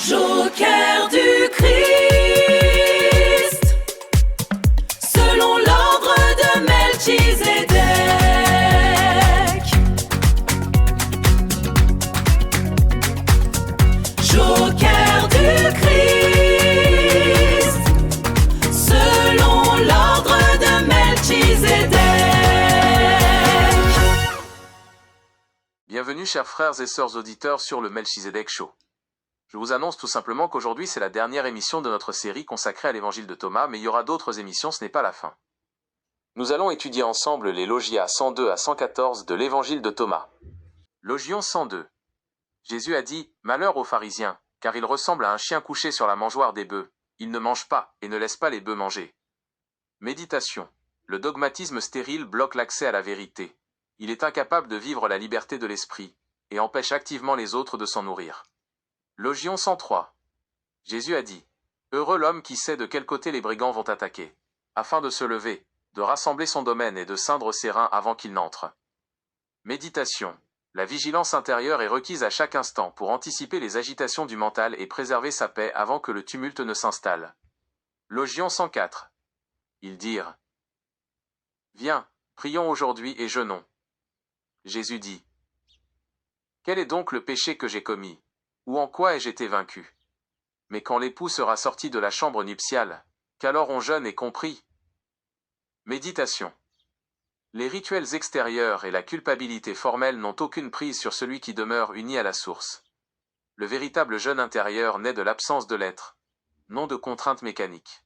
Joker du Christ, selon l'ordre de Melchizedek. Joker du Christ, selon l'ordre de Melchizedek. Bienvenue chers frères et sœurs auditeurs sur le Melchizedek Show. Je vous annonce tout simplement qu'aujourd'hui c'est la dernière émission de notre série consacrée à l'évangile de Thomas, mais il y aura d'autres émissions, ce n'est pas la fin. Nous allons étudier ensemble les logia 102 à 114 de l'évangile de Thomas. Logion 102. Jésus a dit « Malheur aux pharisiens, car ils ressemblent à un chien couché sur la mangeoire des bœufs. Ils ne mangent pas et ne laissent pas les bœufs manger. » Méditation. Le dogmatisme stérile bloque l'accès à la vérité. Il est incapable de vivre la liberté de l'esprit et empêche activement les autres de s'en nourrir. Logion 103. Jésus a dit « Heureux l'homme qui sait de quel côté les brigands vont attaquer, afin de se lever, de rassembler son domaine et de ceindre ses reins avant qu'il n'entre. » Méditation. La vigilance intérieure est requise à chaque instant pour anticiper les agitations du mental et préserver sa paix avant que le tumulte ne s'installe. Logion 104. Ils dirent « Viens, prions aujourd'hui et jeûnons. » Jésus dit « Quel est donc le péché que j'ai commis ? Ou en quoi ai-je été vaincu ? Mais quand l'époux sera sorti de la chambre nuptiale, qu'alors on jeûne et qu'on prie. » Méditation. Les rituels extérieurs et la culpabilité formelle n'ont aucune prise sur celui qui demeure uni à la source. Le véritable jeûne intérieur naît de l'absence de l'être, non de contraintes mécaniques.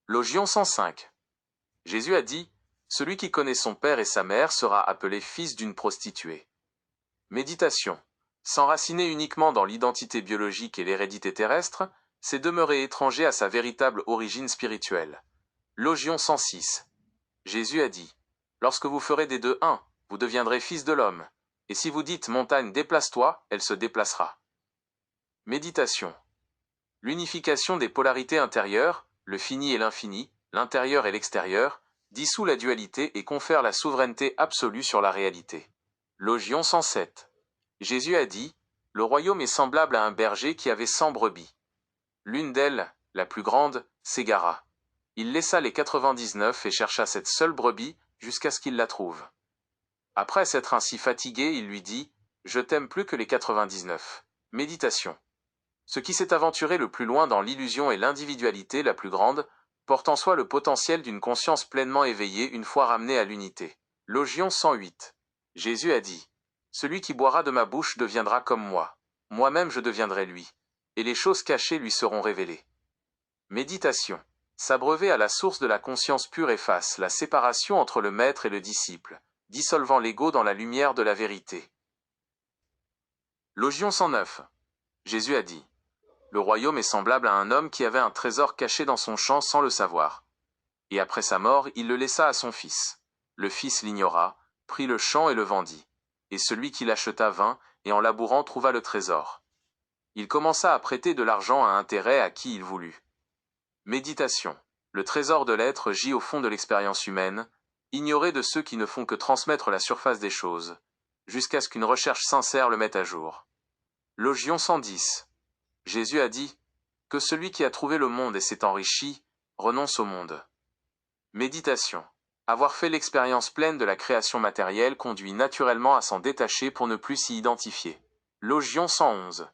Logion 105. Jésus a dit « Celui qui connaît son père et sa mère sera appelé fils d'une prostituée. » Méditation. S'enraciner uniquement dans l'identité biologique et l'hérédité terrestre, c'est demeurer étranger à sa véritable origine spirituelle. Logion 106. Jésus a dit « Lorsque vous ferez des deux un, vous deviendrez fils de l'homme, et si vous dites montagne déplace-toi, elle se déplacera. » Méditation. L'unification des polarités intérieures, le fini et l'infini, l'intérieur et l'extérieur, dissout la dualité et confère la souveraineté absolue sur la réalité. Logion 107. Jésus a dit « Le royaume est semblable à un berger qui avait 100 brebis. L'une d'elles, la plus grande, s'égara. Il laissa les 99 et chercha cette seule brebis jusqu'à ce qu'il la trouve. Après s'être ainsi fatigué, il lui dit « Je t'aime plus que les 99. » Méditation. Ce qui s'est aventuré le plus loin dans l'illusion et l'individualité la plus grande, porte en soi le potentiel d'une conscience pleinement éveillée une fois ramenée à l'unité. Logion 108. Jésus a dit « Celui qui boira de ma bouche deviendra comme moi. Moi-même je deviendrai lui. Et les choses cachées lui seront révélées. » Méditation. S'abreuver à la source de la conscience pure efface la séparation entre le maître et le disciple, dissolvant l'ego dans la lumière de la vérité. Logion 109. Jésus a dit « Le royaume est semblable à un homme qui avait un trésor caché dans son champ sans le savoir. Et après sa mort, il le laissa à son fils. Le fils l'ignora, prit le champ et le vendit. Et celui qui l'acheta vint, et en labourant trouva le trésor. Il commença à prêter de l'argent à intérêt à qui il voulut. » Méditation. Le trésor de l'être gît au fond de l'expérience humaine, ignoré de ceux qui ne font que transmettre la surface des choses, jusqu'à ce qu'une recherche sincère le mette à jour. Logion 110. Jésus a dit « Que celui qui a trouvé le monde et s'est enrichi, renonce au monde. » Méditation. Avoir fait l'expérience pleine de la création matérielle conduit naturellement à s'en détacher pour ne plus s'y identifier. Logion 111.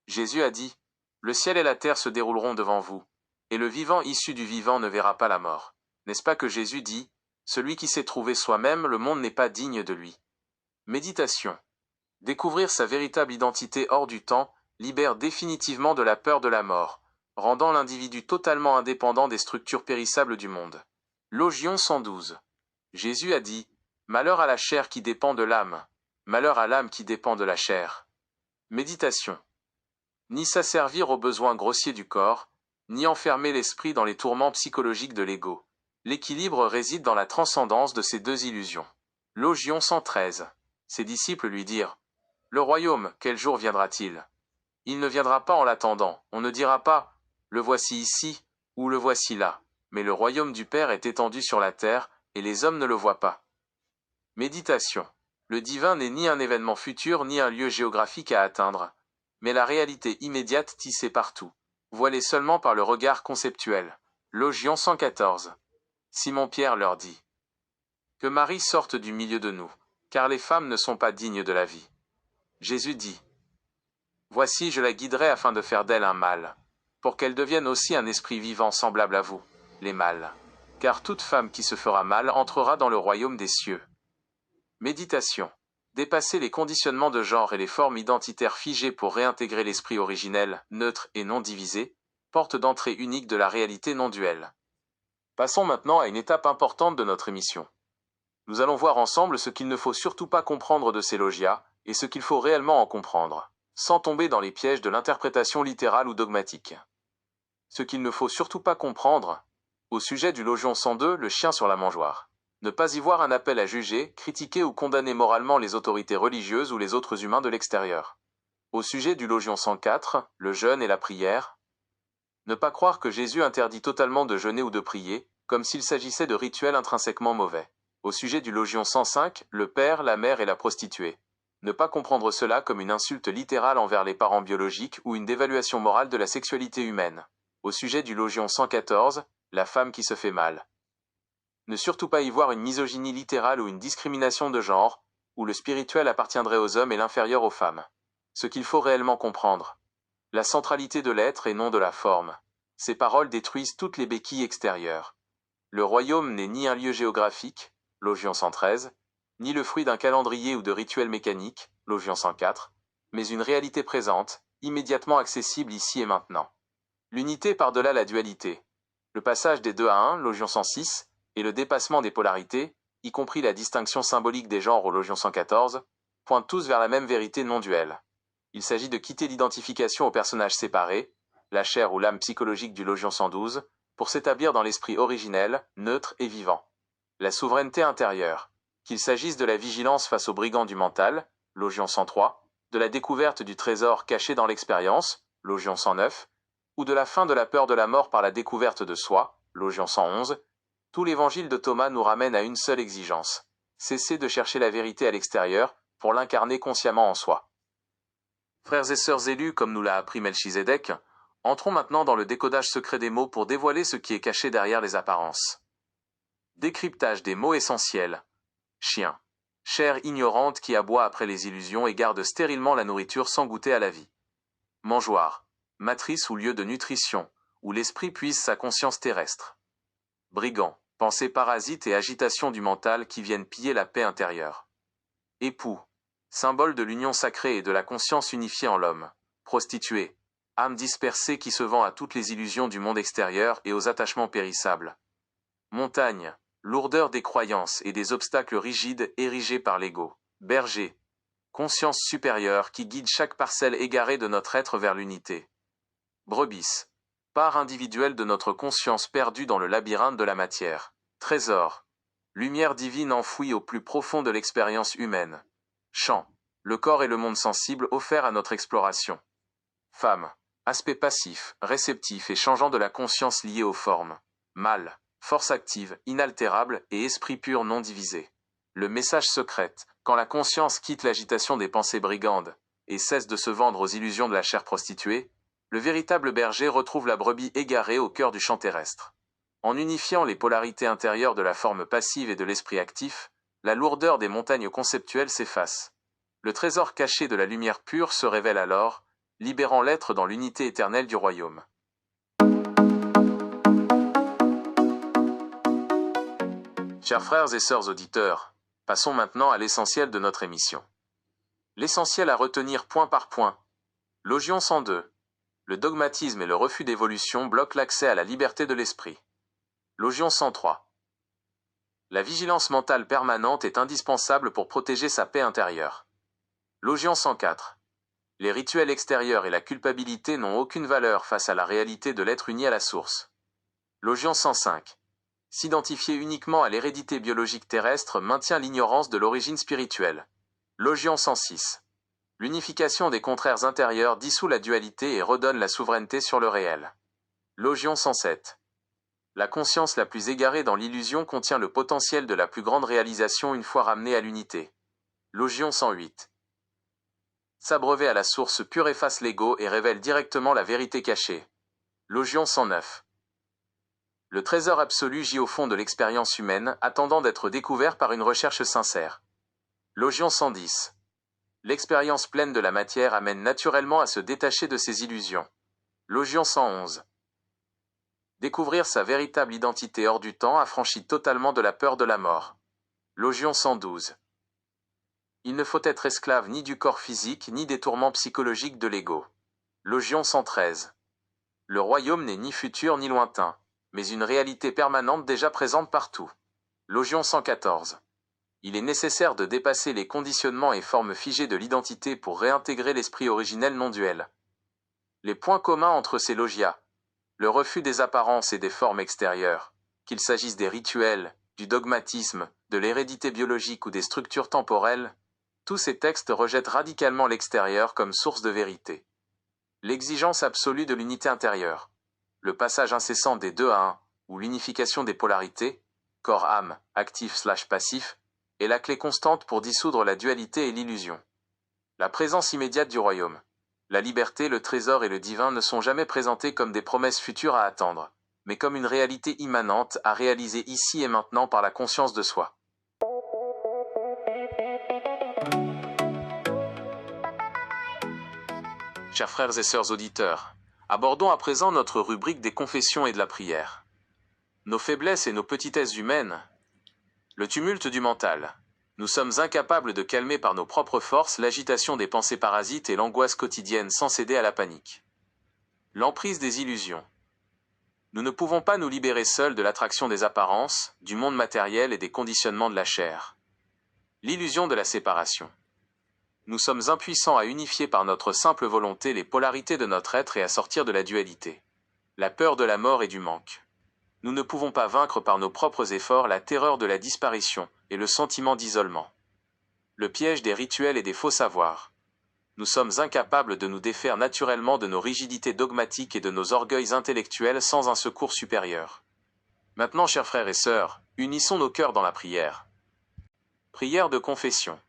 Jésus a dit « Le ciel et la terre se dérouleront devant vous, et le vivant issu du vivant ne verra pas la mort. » N'est-ce pas que Jésus dit « Celui qui s'est trouvé soi-même, le monde n'est pas digne de lui. » Méditation. Découvrir sa véritable identité hors du temps libère définitivement de la peur de la mort, rendant l'individu totalement indépendant des structures périssables du monde. Logion 112. Jésus a dit « Malheur à la chair qui dépend de l'âme, malheur à l'âme qui dépend de la chair. » Méditation. Ni s'asservir aux besoins grossiers du corps, ni enfermer l'esprit dans les tourments psychologiques de l'ego. L'équilibre réside dans la transcendance de ces deux illusions. Logion 113. Ses disciples lui dirent « Le royaume, quel jour viendra-t-il ? Il ne viendra pas en l'attendant, on ne dira pas « Le voici ici » ou « Le voici là », mais le royaume du Père est étendu sur la terre, et les hommes ne le voient pas. Méditation. Le divin n'est ni un événement futur ni un lieu géographique à atteindre, mais la réalité immédiate tissée partout, voilée seulement par le regard conceptuel. Logion 114. Simon-Pierre leur dit que Marie sorte du milieu de nous, car les femmes ne sont pas dignes de la vie. Jésus dit voici, je la guiderai afin de faire d'elle un mâle, pour qu'elle devienne aussi un esprit vivant semblable à vous, les mâles. Car toute femme qui se fera mâle entrera dans le royaume des cieux. Méditation. Dépasser les conditionnements de genre et les formes identitaires figées pour réintégrer l'esprit originel, neutre et non divisé, porte d'entrée unique de la réalité non duelle. Passons maintenant à une étape importante de notre émission. Nous allons voir ensemble ce qu'il ne faut surtout pas comprendre de ces logias, et ce qu'il faut réellement en comprendre, sans tomber dans les pièges de l'interprétation littérale ou dogmatique. Ce qu'il ne faut surtout pas comprendre, au sujet du Logion 102, le chien sur la mangeoire. Ne pas y voir un appel à juger, critiquer ou condamner moralement les autorités religieuses ou les autres humains de l'extérieur. Au sujet du Logion 104, le jeûne et la prière. Ne pas croire que Jésus interdit totalement de jeûner ou de prier, comme s'il s'agissait de rituels intrinsèquement mauvais. Au sujet du Logion 105, le père, la mère et la prostituée. Ne pas comprendre cela comme une insulte littérale envers les parents biologiques ou une dévaluation morale de la sexualité humaine. Au sujet du Logion 114, la femme qui se fait mal. Ne surtout pas y voir une misogynie littérale ou une discrimination de genre, où le spirituel appartiendrait aux hommes et l'inférieur aux femmes. Ce qu'il faut réellement comprendre. La centralité de l'être et non de la forme. Ces paroles détruisent toutes les béquilles extérieures. Le royaume n'est ni un lieu géographique, Logion 113, ni le fruit d'un calendrier ou de rituels mécaniques, Logion 104, mais une réalité présente, immédiatement accessible ici et maintenant. L'unité par-delà la dualité. Le passage des 2 à 1, Logion 106, et le dépassement des polarités, y compris la distinction symbolique des genres au Logion 114, pointent tous vers la même vérité non duelle. Il s'agit de quitter l'identification aux personnages séparés, la chair ou l'âme psychologique du Logion 112, pour s'établir dans l'esprit originel, neutre et vivant. La souveraineté intérieure, qu'il s'agisse de la vigilance face aux brigands du mental, Logion 103, de la découverte du trésor caché dans l'expérience, Logion 109, ou de la fin de la peur de la mort par la découverte de soi, Logion 111, tout l'évangile de Thomas nous ramène à une seule exigence, cesser de chercher la vérité à l'extérieur pour l'incarner consciemment en soi. Frères et sœurs élus, comme nous l'a appris Melchizedek, entrons maintenant dans le décodage secret des mots pour dévoiler ce qui est caché derrière les apparences. Décryptage des mots essentiels. Chien. Chair ignorante qui aboie après les illusions et garde stérilement la nourriture sans goûter à la vie. Mangeoire. Matrice ou lieu de nutrition, où l'esprit puise sa conscience terrestre. Brigand. Pensée parasite et agitation du mental qui viennent piller la paix intérieure. Époux. Symbole de l'union sacrée et de la conscience unifiée en l'homme. Prostituée. Âme dispersée qui se vend à toutes les illusions du monde extérieur et aux attachements périssables. Montagne. Lourdeur des croyances et des obstacles rigides érigés par l'ego. Berger. Conscience supérieure qui guide chaque parcelle égarée de notre être vers l'unité. Brebis. Part individuelle de notre conscience perdue dans le labyrinthe de la matière. Trésor. Lumière divine enfouie au plus profond de l'expérience humaine. Champ. Le corps et le monde sensible offerts à notre exploration. Femme. Aspect passif, réceptif et changeant de la conscience liée aux formes. Mâle. Force active, inaltérable et esprit pur non divisé. Le message secret, quand la conscience quitte l'agitation des pensées brigandes et cesse de se vendre aux illusions de la chair prostituée, le véritable berger retrouve la brebis égarée au cœur du champ terrestre. En unifiant les polarités intérieures de la forme passive et de l'esprit actif, la lourdeur des montagnes conceptuelles s'efface. Le trésor caché de la lumière pure se révèle alors, libérant l'être dans l'unité éternelle du royaume. Chers frères et sœurs auditeurs, passons maintenant à l'essentiel de notre émission. L'essentiel à retenir point par point. Logion 102. Le dogmatisme et le refus d'évolution bloquent l'accès à la liberté de l'esprit. Logion 103. La vigilance mentale permanente est indispensable pour protéger sa paix intérieure. Logion 104. Les rituels extérieurs et la culpabilité n'ont aucune valeur face à la réalité de l'être uni à la source. Logion 105. S'identifier uniquement à l'hérédité biologique terrestre maintient l'ignorance de l'origine spirituelle. Logion 106. L'unification des contraires intérieurs dissout la dualité et redonne la souveraineté sur le réel. Logion 107. La conscience la plus égarée dans l'illusion contient le potentiel de la plus grande réalisation une fois ramenée à l'unité. Logion 108. S'abreuver à la source pure efface l'ego et révèle directement la vérité cachée. Logion 109. Le trésor absolu gît au fond de l'expérience humaine, attendant d'être découvert par une recherche sincère. Logion 110. L'expérience pleine de la matière amène naturellement à se détacher de ses illusions. Logion 111. Découvrir sa véritable identité hors du temps affranchit totalement de la peur de la mort. Logion 112. Il ne faut être esclave ni du corps physique ni des tourments psychologiques de l'ego. Logion 113. Le royaume n'est ni futur ni lointain, mais une réalité permanente déjà présente partout. Logion 114. Il est nécessaire de dépasser les conditionnements et formes figées de l'identité pour réintégrer l'esprit originel non duel. Les points communs entre ces logias. Le refus des apparences et des formes extérieures, qu'il s'agisse des rituels, du dogmatisme, de l'hérédité biologique ou des structures temporelles, tous ces textes rejettent radicalement l'extérieur comme source de vérité. L'exigence absolue de l'unité intérieure, le passage incessant des deux à un, ou l'unification des polarités, corps-âme, actif/passif, est la clé constante pour dissoudre la dualité et l'illusion. La présence immédiate du royaume. La liberté, le trésor et le divin ne sont jamais présentés comme des promesses futures à attendre, mais comme une réalité immanente à réaliser ici et maintenant par la conscience de soi. Chers frères et sœurs auditeurs, abordons à présent notre rubrique des confessions et de la prière. Nos faiblesses et nos petitesses humaines. Le tumulte du mental. Nous sommes incapables de calmer par nos propres forces l'agitation des pensées parasites et l'angoisse quotidienne sans céder à la panique. L'emprise des illusions. Nous ne pouvons pas nous libérer seuls de l'attraction des apparences, du monde matériel et des conditionnements de la chair. L'illusion de la séparation. Nous sommes impuissants à unifier par notre simple volonté les polarités de notre être et à sortir de la dualité. La peur de la mort et du manque. Nous ne pouvons pas vaincre par nos propres efforts la terreur de la disparition et le sentiment d'isolement. Le piège des rituels et des faux savoirs. Nous sommes incapables de nous défaire naturellement de nos rigidités dogmatiques et de nos orgueils intellectuels sans un secours supérieur. Maintenant, chers frères et sœurs, unissons nos cœurs dans la prière. Prière de confession.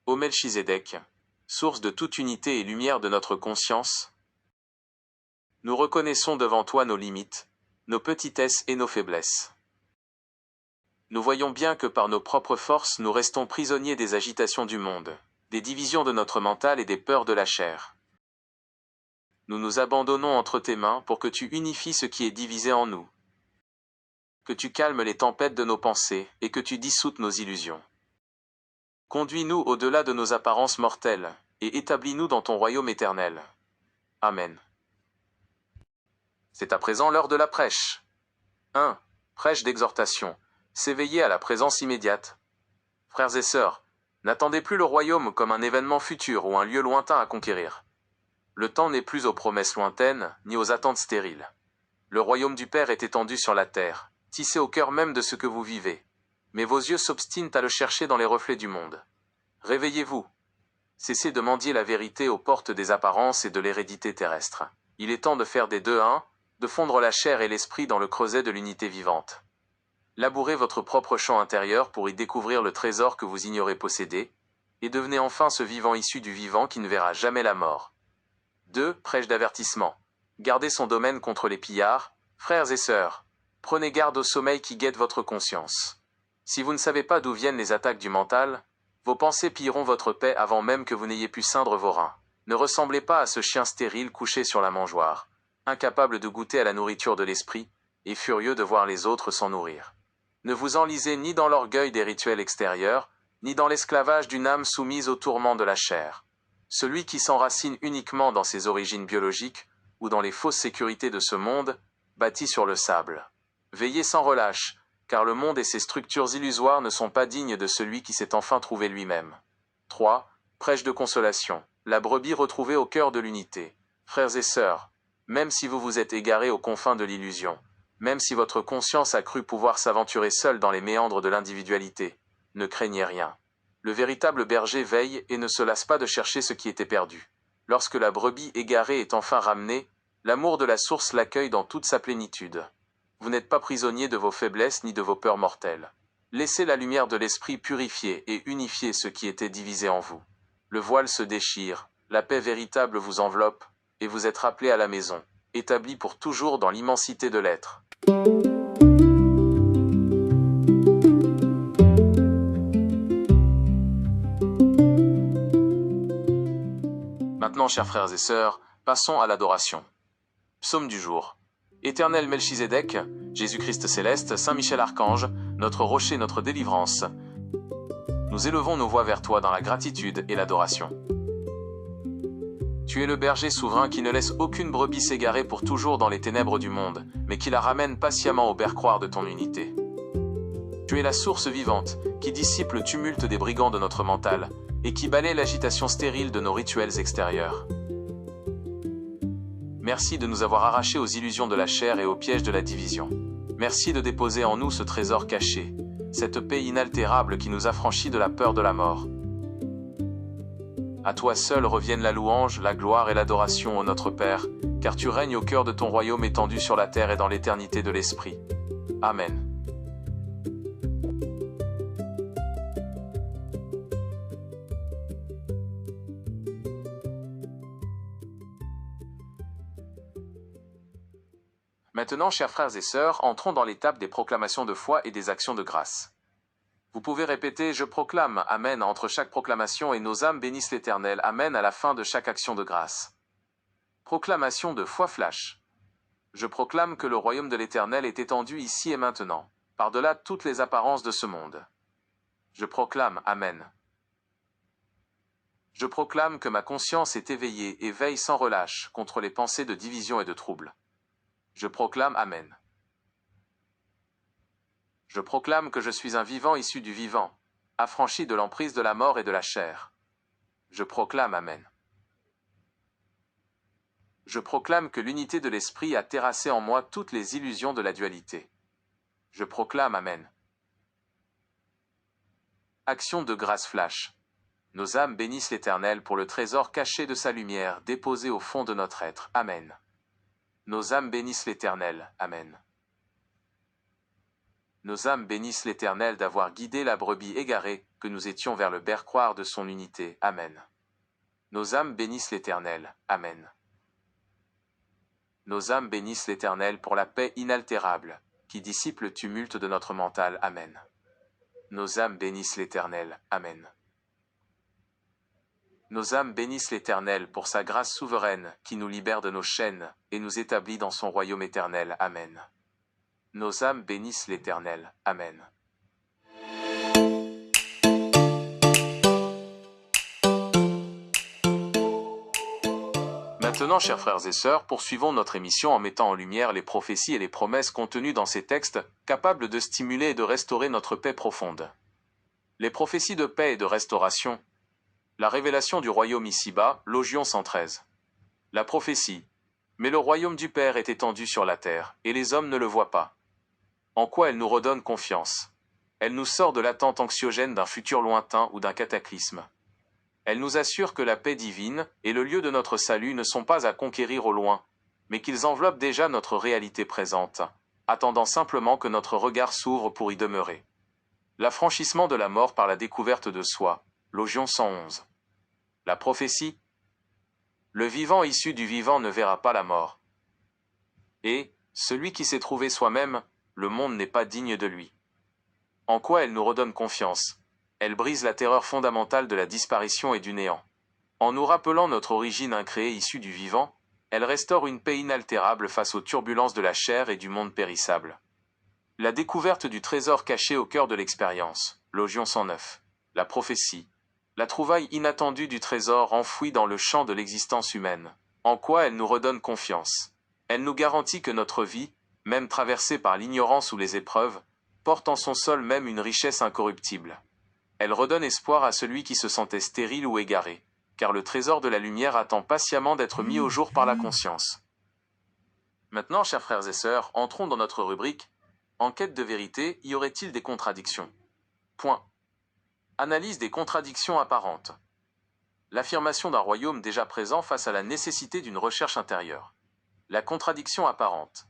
Ô Melchizedek, source de toute unité et lumière de notre conscience, nous reconnaissons devant toi nos limites, nos petitesses et nos faiblesses. Nous voyons bien que par nos propres forces nous restons prisonniers des agitations du monde, des divisions de notre mental et des peurs de la chair. Nous nous abandonnons entre tes mains pour que tu unifies ce qui est divisé en nous. Que tu calmes les tempêtes de nos pensées et que tu dissoutes nos illusions. Conduis-nous au-delà de nos apparences mortelles et établis-nous dans ton royaume éternel. Amen. C'est à présent l'heure de la prêche. 1. Prêche d'exhortation. S'éveiller à la présence immédiate. Frères et sœurs, n'attendez plus le royaume comme un événement futur ou un lieu lointain à conquérir. Le temps n'est plus aux promesses lointaines, ni aux attentes stériles. Le royaume du Père est étendu sur la terre, tissé au cœur même de ce que vous vivez. Mais vos yeux s'obstinent à le chercher dans les reflets du monde. Réveillez-vous. Cessez de mendier la vérité aux portes des apparences et de l'hérédité terrestre. Il est temps de faire des deux un, de fondre la chair et l'esprit dans le creuset de l'unité vivante. Labourez votre propre champ intérieur pour y découvrir le trésor que vous ignorez posséder, et devenez enfin ce vivant issu du vivant qui ne verra jamais la mort. 2. Prêche d'avertissement. Gardez son domaine contre les pillards, frères et sœurs. Prenez garde au sommeil qui guette votre conscience. Si vous ne savez pas d'où viennent les attaques du mental, vos pensées pilleront votre paix avant même que vous n'ayez pu ceindre vos reins. Ne ressemblez pas à ce chien stérile couché sur la mangeoire, incapable de goûter à la nourriture de l'esprit, et furieux de voir les autres s'en nourrir. Ne vous enlisez ni dans l'orgueil des rituels extérieurs, ni dans l'esclavage d'une âme soumise aux tourments de la chair. Celui qui s'enracine uniquement dans ses origines biologiques, ou dans les fausses sécurités de ce monde, bâtit sur le sable. Veillez sans relâche, car le monde et ses structures illusoires ne sont pas dignes de celui qui s'est enfin trouvé lui-même. 3. Prêche de consolation. La brebis retrouvée au cœur de l'unité. Frères et sœurs, même si vous vous êtes égarés aux confins de l'illusion, même si votre conscience a cru pouvoir s'aventurer seule dans les méandres de l'individualité, ne craignez rien. Le véritable berger veille et ne se lasse pas de chercher ce qui était perdu. Lorsque la brebis égarée est enfin ramenée, l'amour de la source l'accueille dans toute sa plénitude. Vous n'êtes pas prisonnier de vos faiblesses ni de vos peurs mortelles. Laissez la lumière de l'esprit purifier et unifier ce qui était divisé en vous. Le voile se déchire, la paix véritable vous enveloppe, et vous êtes rappelés à la maison, établis pour toujours dans l'immensité de l'être. Maintenant, chers frères et sœurs, passons à l'adoration. Psaume du jour. Éternel Melchizedek, Jésus-Christ céleste, Saint Michel Archange, notre rocher, notre délivrance, nous élevons nos voix vers toi dans la gratitude et l'adoration. Tu es le berger souverain qui ne laisse aucune brebis s'égarer pour toujours dans les ténèbres du monde, mais qui la ramène patiemment au bercroir de ton unité. Tu es la source vivante, qui dissipe le tumulte des brigands de notre mental, et qui balaie l'agitation stérile de nos rituels extérieurs. Merci de nous avoir arrachés aux illusions de la chair et aux pièges de la division. Merci de déposer en nous ce trésor caché, cette paix inaltérable qui nous affranchit de la peur de la mort. À toi seul reviennent la louange, la gloire et l'adoration, ô notre Père, car tu règnes au cœur de ton royaume étendu sur la terre et dans l'éternité de l'Esprit. Amen. Maintenant, chers frères et sœurs, entrons dans l'étape des proclamations de foi et des actions de grâce. Vous pouvez répéter « Je proclame, Amen » entre chaque proclamation et nos âmes bénissent l'Éternel, Amen à la fin de chaque action de grâce. Proclamation de foi flash. Je proclame que le royaume de l'Éternel est étendu ici et maintenant, par-delà toutes les apparences de ce monde. Je proclame, Amen. Je proclame que ma conscience est éveillée et veille sans relâche contre les pensées de division et de trouble. Je proclame Amen. Je proclame que je suis un vivant issu du vivant, affranchi de l'emprise de la mort et de la chair. Je proclame Amen. Je proclame que l'unité de l'esprit a terrassé en moi toutes les illusions de la dualité. Je proclame Amen. Action de grâce flash. Nos âmes bénissent l'Éternel pour le trésor caché de sa lumière déposé au fond de notre être. Amen. Nos âmes bénissent l'Éternel. Amen. Nos âmes bénissent l'Éternel d'avoir guidé la brebis égarée, que nous étions vers le bercroir de son unité. Amen. Nos âmes bénissent l'Éternel. Amen. Nos âmes bénissent l'Éternel pour la paix inaltérable, qui dissipe le tumulte de notre mental. Amen. Nos âmes bénissent l'Éternel. Amen. Nos âmes bénissent l'Éternel pour sa grâce souveraine, qui nous libère de nos chaînes, et nous établit dans son royaume éternel. Amen. Nos âmes bénissent l'Éternel. Amen. Maintenant, chers frères et sœurs, poursuivons notre émission en mettant en lumière les prophéties et les promesses contenues dans ces textes, capables de stimuler et de restaurer notre paix profonde. Les prophéties de paix et de restauration. La révélation du royaume ici-bas, Logion 113. La prophétie. Mais le royaume du Père est étendu sur la terre, et les hommes ne le voient pas. En quoi elle nous redonne confiance? Elle nous sort de l'attente anxiogène d'un futur lointain ou d'un cataclysme. Elle nous assure que la paix divine et le lieu de notre salut ne sont pas à conquérir au loin, mais qu'ils enveloppent déjà notre réalité présente, attendant simplement que notre regard s'ouvre pour y demeurer. L'affranchissement de la mort par la découverte de soi, Logion 111. La prophétie. Le vivant issu du vivant ne verra pas la mort. Et, celui qui s'est trouvé soi-même, le monde n'est pas digne de lui. En quoi elle nous redonne confiance? Elle brise la terreur fondamentale de la disparition et du néant. En nous rappelant notre origine incréée issue du vivant, elle restaure une paix inaltérable face aux turbulences de la chair et du monde périssable. La découverte du trésor caché au cœur de l'expérience, Logion 109. La prophétie. La trouvaille inattendue du trésor enfoui dans le champ de l'existence humaine. En quoi elle nous redonne confiance? Elle nous garantit que notre vie, même traversée par l'ignorance ou les épreuves, porte en son sol même une richesse incorruptible. Elle redonne espoir à celui qui se sentait stérile ou égaré, car le trésor de la lumière attend patiemment d'être mis au jour par la conscience. Maintenant, chers frères et sœurs, entrons dans notre rubrique « En quête de vérité, y aurait-il des contradictions ?» Point. Analyse des contradictions apparentes. L'affirmation d'un royaume déjà présent face à la nécessité d'une recherche intérieure. La contradiction apparente.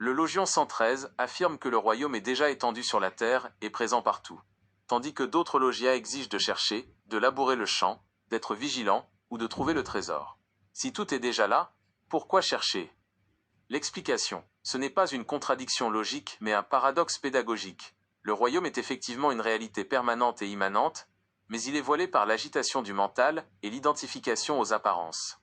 Le Logion 113 affirme que le royaume est déjà étendu sur la terre et présent partout, tandis que d'autres logias exigent de chercher, de labourer le champ, d'être vigilant ou de trouver le trésor. Si tout est déjà là, pourquoi chercher? L'explication, ce n'est pas une contradiction logique mais un paradoxe pédagogique. Le royaume est effectivement une réalité permanente et immanente, mais il est voilé par l'agitation du mental et l'identification aux apparences.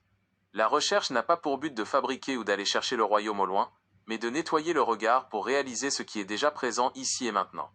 La recherche n'a pas pour but de fabriquer ou d'aller chercher le royaume au loin, mais de nettoyer le regard pour réaliser ce qui est déjà présent ici et maintenant.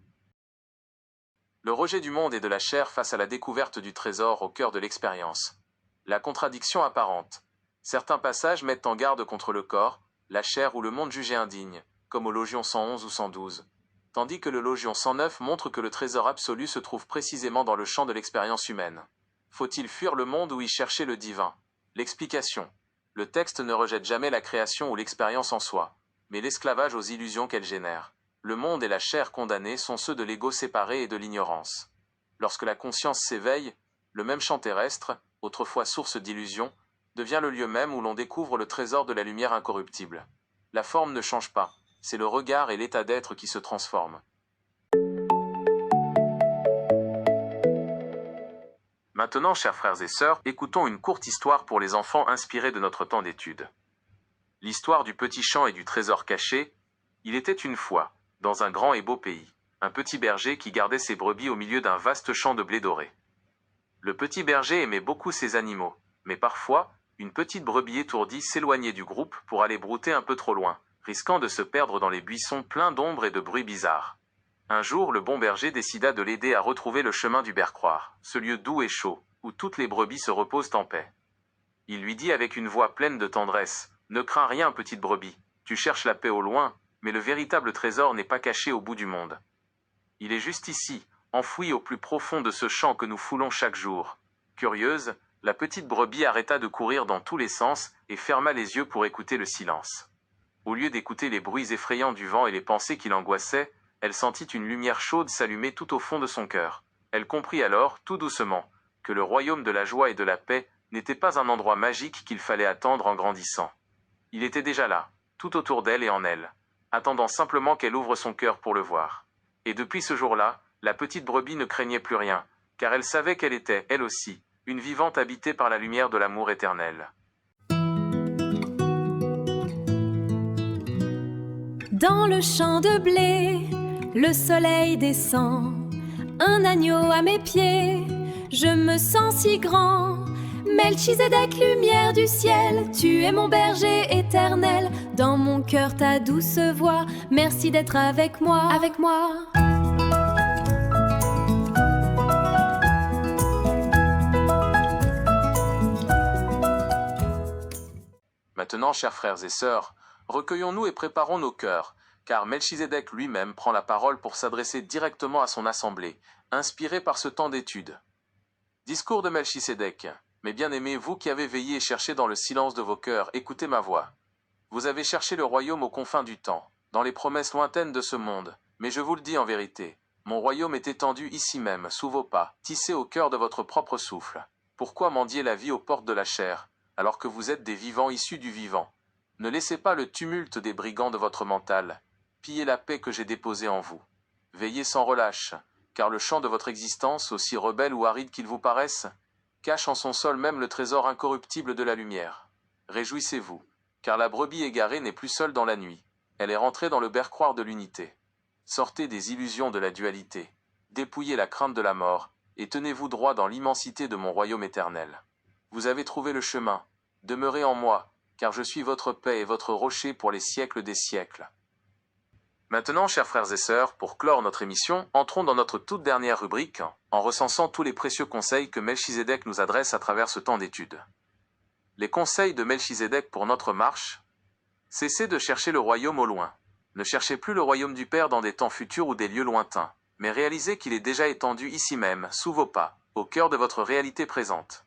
Le rejet du monde et de la chair face à la découverte du trésor au cœur de l'expérience. La contradiction apparente. Certains passages mettent en garde contre le corps, la chair ou le monde jugé indigne, comme au Logion 111 ou 112, tandis que le Logion 109 montre que le trésor absolu se trouve précisément dans le champ de l'expérience humaine. Faut-il fuir le monde ou y chercher le divin? L'explication. Le texte ne rejette jamais la création ou l'expérience en soi, mais l'esclavage aux illusions qu'elle génère. Le monde et la chair condamnés sont ceux de l'ego séparé et de l'ignorance. Lorsque la conscience s'éveille, le même champ terrestre, autrefois source d'illusions, devient le lieu même où l'on découvre le trésor de la lumière incorruptible. La forme ne change pas, c'est le regard et l'état d'être qui se transforment. Maintenant, chers frères et sœurs, écoutons une courte histoire pour les enfants inspirée de notre temps d'étude. L'histoire du petit champ et du trésor caché. Il était une fois, dans un grand et beau pays, un petit berger qui gardait ses brebis au milieu d'un vaste champ de blé doré. Le petit berger aimait beaucoup ses animaux, mais parfois, une petite brebis étourdie s'éloignait du groupe pour aller brouter un peu trop loin, risquant de se perdre dans les buissons pleins d'ombre et de bruits bizarres. Un jour, le bon berger décida de l'aider à retrouver le chemin du bercroir, ce lieu doux et chaud, où toutes les brebis se reposent en paix. Il lui dit avec une voix pleine de tendresse, « Ne crains rien, petite brebis, tu cherches la paix au loin, mais le véritable trésor n'est pas caché au bout du monde. Il est juste ici, enfoui au plus profond de ce champ que nous foulons chaque jour. » Curieuse, la petite brebis arrêta de courir dans tous les sens et ferma les yeux pour écouter le silence. Au lieu d'écouter les bruits effrayants du vent et les pensées qui l'angoissaient, elle sentit une lumière chaude s'allumer tout au fond de son cœur. Elle comprit alors, tout doucement, que le royaume de la joie et de la paix n'était pas un endroit magique qu'il fallait attendre en grandissant. Il était déjà là, tout autour d'elle et en elle, attendant simplement qu'elle ouvre son cœur pour le voir. Et depuis ce jour-là, la petite brebis ne craignait plus rien, car elle savait qu'elle était, elle aussi, une vivante habitée par la lumière de l'amour éternel. Dans le champ de blé, le soleil descend, un agneau à mes pieds, je me sens si grand. Melchizedek, lumière du ciel, tu es mon berger éternel. Dans mon cœur ta douce voix, merci d'être avec moi, avec moi. Maintenant, chers frères et sœurs, recueillons-nous et préparons nos cœurs, car Melchizedek lui-même prend la parole pour s'adresser directement à son assemblée, inspiré par ce temps d'étude. Discours de Melchizedek. Mes bien-aimés, vous qui avez veillé et cherché dans le silence de vos cœurs, écoutez ma voix. Vous avez cherché le royaume aux confins du temps, dans les promesses lointaines de ce monde, mais je vous le dis en vérité, mon royaume est étendu ici même, sous vos pas, tissé au cœur de votre propre souffle. Pourquoi mendier la vie aux portes de la chair, alors que vous êtes des vivants issus du vivant? Ne laissez pas le tumulte des brigands de votre mental piller la paix que j'ai déposée en vous. Veillez sans relâche, car le champ de votre existence, aussi rebelle ou aride qu'il vous paraisse, cache en son sol même le trésor incorruptible de la lumière. Réjouissez-vous, car la brebis égarée n'est plus seule dans la nuit, elle est rentrée dans le bercroir de l'unité. Sortez des illusions de la dualité, dépouillez la crainte de la mort, et tenez-vous droit dans l'immensité de mon royaume éternel. Vous avez trouvé le chemin, demeurez en moi, car je suis votre paix et votre rocher pour les siècles des siècles. Maintenant, chers frères et sœurs, pour clore notre émission, entrons dans notre toute dernière rubrique, en recensant tous les précieux conseils que Melchizedek nous adresse à travers ce temps d'étude. Les conseils de Melchizedek pour notre marche. Cessez de chercher le royaume au loin. Ne cherchez plus le royaume du Père dans des temps futurs ou des lieux lointains, mais réalisez qu'il est déjà étendu ici même, sous vos pas, au cœur de votre réalité présente.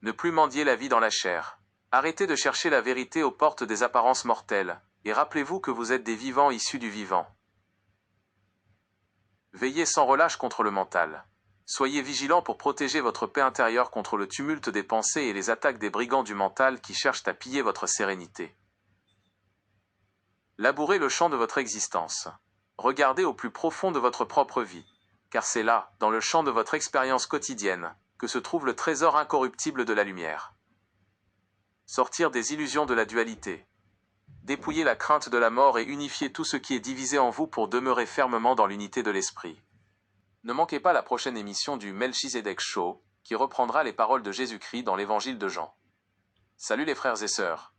Ne plus mendier la vie dans la chair. Arrêtez de chercher la vérité aux portes des apparences mortelles, et rappelez-vous que vous êtes des vivants issus du vivant. Veillez sans relâche contre le mental. Soyez vigilants pour protéger votre paix intérieure contre le tumulte des pensées et les attaques des brigands du mental qui cherchent à piller votre sérénité. Labourez le champ de votre existence. Regardez au plus profond de votre propre vie, car c'est là, dans le champ de votre expérience quotidienne, que se trouve le trésor incorruptible de la lumière. Sortir des illusions de la dualité. Dépouiller la crainte de la mort et unifier tout ce qui est divisé en vous pour demeurer fermement dans l'unité de l'esprit. Ne manquez pas la prochaine émission du Melchizedek Show, qui reprendra les paroles de Jésus-Christ dans l'évangile de Jean. Salut les frères et sœurs.